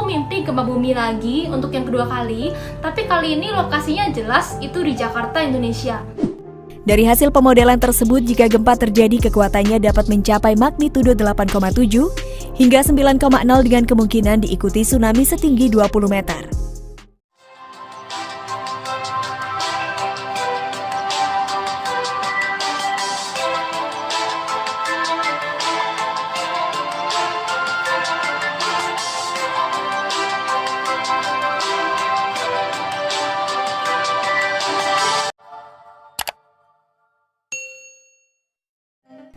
mimpi gempa bumi lagi untuk yang kedua kali, tapi kali ini lokasinya jelas itu di Jakarta, Indonesia. Dari hasil pemodelan tersebut, jika gempa terjadi kekuatannya dapat mencapai magnitudo 8,7 hingga 9,0 dengan kemungkinan diikuti tsunami setinggi 20 meter.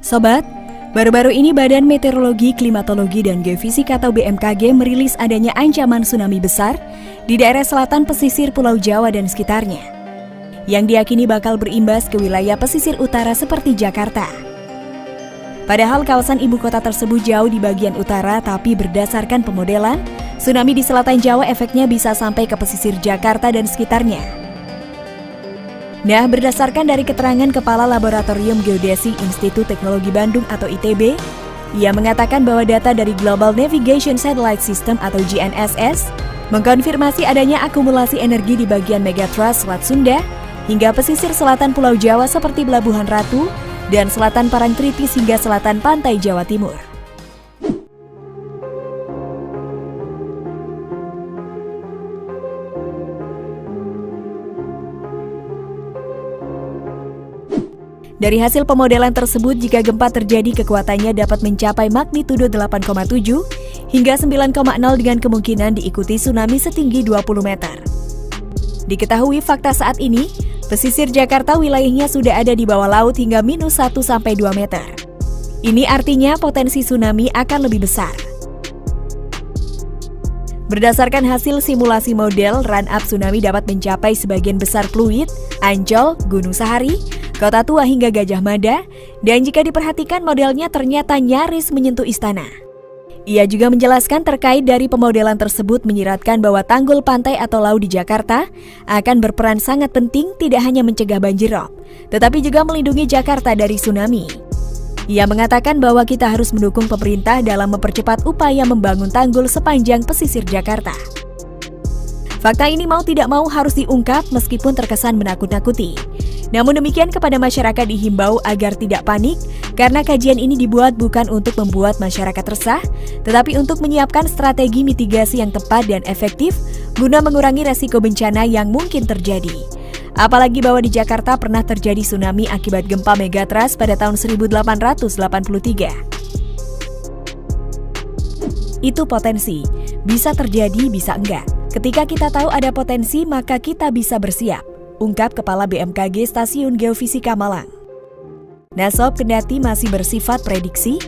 Sobat, baru-baru ini Badan Meteorologi, Klimatologi, dan Geofisika atau BMKG merilis adanya ancaman tsunami besar di daerah selatan pesisir Pulau Jawa dan sekitarnya, yang diyakini bakal berimbas ke wilayah pesisir utara seperti Jakarta. Padahal kawasan ibu kota tersebut jauh di bagian utara, tapi berdasarkan pemodelan, tsunami di selatan Jawa efeknya bisa sampai ke pesisir Jakarta dan sekitarnya. Nah, berdasarkan dari keterangan Kepala Laboratorium Geodesi Institut Teknologi Bandung atau ITB, ia mengatakan bahwa data dari Global Navigation Satellite System atau GNSS mengkonfirmasi adanya akumulasi energi di bagian megatrust Selat Sunda hingga pesisir selatan Pulau Jawa seperti Pelabuhan Ratu dan selatan Parangtritis hingga selatan pantai Jawa Timur. Dari hasil pemodelan tersebut, jika gempa terjadi kekuatannya dapat mencapai magnitudo 8,7 hingga 9,0 dengan kemungkinan diikuti tsunami setinggi 20 meter. Diketahui fakta saat ini, pesisir Jakarta wilayahnya sudah ada di bawah laut hingga -1 sampai 2 meter. Ini artinya potensi tsunami akan lebih besar. Berdasarkan hasil simulasi model, run-up tsunami dapat mencapai sebagian besar Pluit, Ancol, Gunung Sahari, Kota Tua hingga Gajah Mada, dan jika diperhatikan modelnya ternyata nyaris menyentuh istana. Ia juga menjelaskan terkait dari pemodelan tersebut menyiratkan bahwa tanggul pantai atau laut di Jakarta akan berperan sangat penting tidak hanya mencegah banjirop, tetapi juga melindungi Jakarta dari tsunami. Ia mengatakan bahwa kita harus mendukung pemerintah dalam mempercepat upaya membangun tanggul sepanjang pesisir Jakarta. Fakta ini mau tidak mau harus diungkap meskipun terkesan menakut-nakuti. Namun demikian, kepada masyarakat dihimbau agar tidak panik karena kajian ini dibuat bukan untuk membuat masyarakat resah, tetapi untuk menyiapkan strategi mitigasi yang tepat dan efektif guna mengurangi resiko bencana yang mungkin terjadi. Apalagi bahwa di Jakarta pernah terjadi tsunami akibat gempa megatrust pada tahun 1883. Itu potensi, bisa terjadi, bisa enggak. Ketika kita tahu ada potensi, maka kita bisa bersiap, ungkap Kepala BMKG Stasiun Geofisika Malang. Nah sob, kendati masih bersifat prediksi,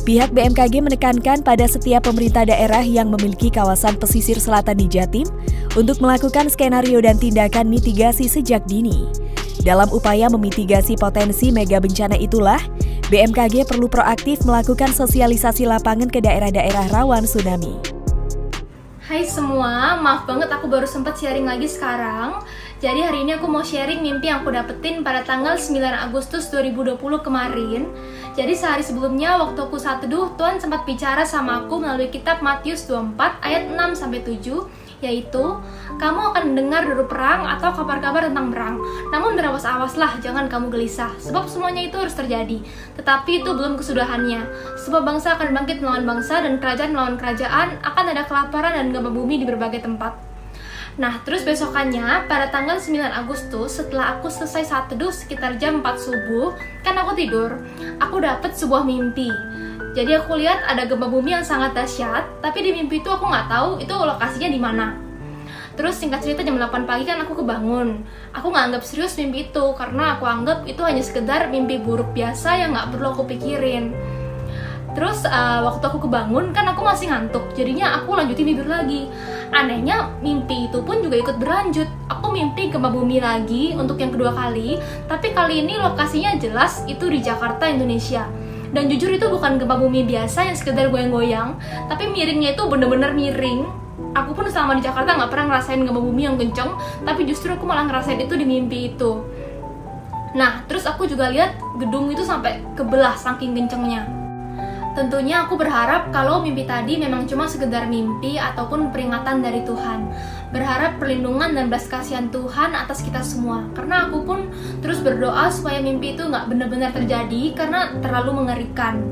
pihak BMKG menekankan pada setiap pemerintah daerah yang memiliki kawasan pesisir selatan di Jatim untuk melakukan skenario dan tindakan mitigasi sejak dini. Dalam upaya memitigasi potensi mega bencana itulah, BMKG perlu proaktif melakukan sosialisasi lapangan ke daerah-daerah rawan tsunami. Hai semua, maaf banget aku baru sempat sharing lagi sekarang. Jadi hari ini aku mau sharing mimpi yang aku dapetin pada tanggal 9 Agustus 2020 kemarin. Jadi sehari sebelumnya waktu aku saat teduh, Tuhan sempat bicara sama aku melalui kitab Matius 24 ayat 6-7, yaitu kamu akan mendengar deru perang atau kabar-kabar tentang perang. Namun berawas-awaslah, jangan kamu gelisah, sebab semuanya itu harus terjadi. Tetapi itu belum kesudahannya. Sebab bangsa akan bangkit melawan bangsa dan kerajaan melawan kerajaan, akan ada kelaparan dan gempa bumi di berbagai tempat. Nah, terus besokannya, pada tanggal 9 Agustus, setelah aku selesai saat teduh sekitar jam 4 subuh, kan aku tidur, aku dapet sebuah mimpi. Jadi aku lihat ada gempa bumi yang sangat dahsyat, tapi di mimpi itu aku nggak tahu itu lokasinya di mana. Terus singkat cerita jam 8 pagi kan aku kebangun. Aku nggak anggap serius mimpi itu, karena aku anggap itu hanya sekedar mimpi buruk biasa yang nggak perlu aku pikirin. Terus waktu aku kebangun kan aku masih ngantuk, jadinya aku lanjutin tidur lagi. Anehnya mimpi itu pun juga ikut berlanjut. Aku mimpi gempa bumi lagi untuk yang kedua kali, tapi kali ini lokasinya jelas itu di Jakarta, Indonesia. Dan jujur itu bukan gempa bumi biasa yang sekedar goyang-goyang, tapi miringnya itu bener-bener miring. Aku pun selama di Jakarta nggak pernah ngerasain gempa bumi yang kenceng, tapi justru aku malah ngerasain itu di mimpi itu. Nah, terus aku juga lihat gedung itu sampai kebelah saking kencengnya. Tentunya aku berharap kalau mimpi tadi memang cuma sekedar mimpi ataupun peringatan dari Tuhan. Berharap perlindungan dan belas kasihan Tuhan atas kita semua. Karena aku pun terus berdoa supaya mimpi itu nggak benar-benar terjadi karena terlalu mengerikan.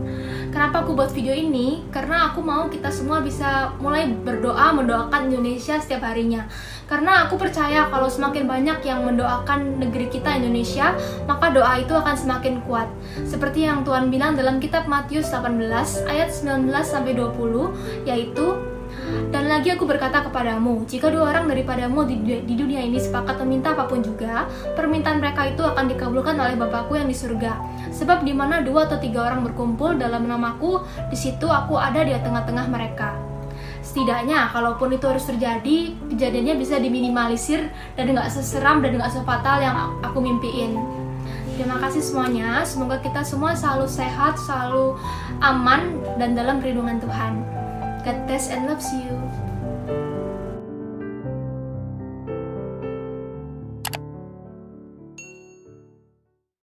Kenapa aku buat video ini? Karena aku mau kita semua bisa mulai berdoa, mendoakan Indonesia setiap harinya. Karena aku percaya kalau semakin banyak yang mendoakan negeri kita Indonesia, maka doa itu akan semakin kuat. Seperti yang Tuhan bilang dalam kitab Matius 18 ayat 19-20, yaitu, "Dan lagi aku berkata kepadamu, jika 2 orang daripadamu di dunia ini sepakat meminta apapun juga, permintaan mereka itu akan dikabulkan oleh Bapakku yang di surga. Sebab di mana 2 atau 3 orang berkumpul dalam namaku, di situ aku ada di tengah-tengah mereka." Setidaknya, kalaupun itu harus terjadi, kejadiannya bisa diminimalisir dan nggak seseram dan nggak sefatal yang aku mimpiin. Terima kasih semuanya, semoga kita semua selalu sehat, selalu aman, dan dalam perlindungan Tuhan. God bless and loves you.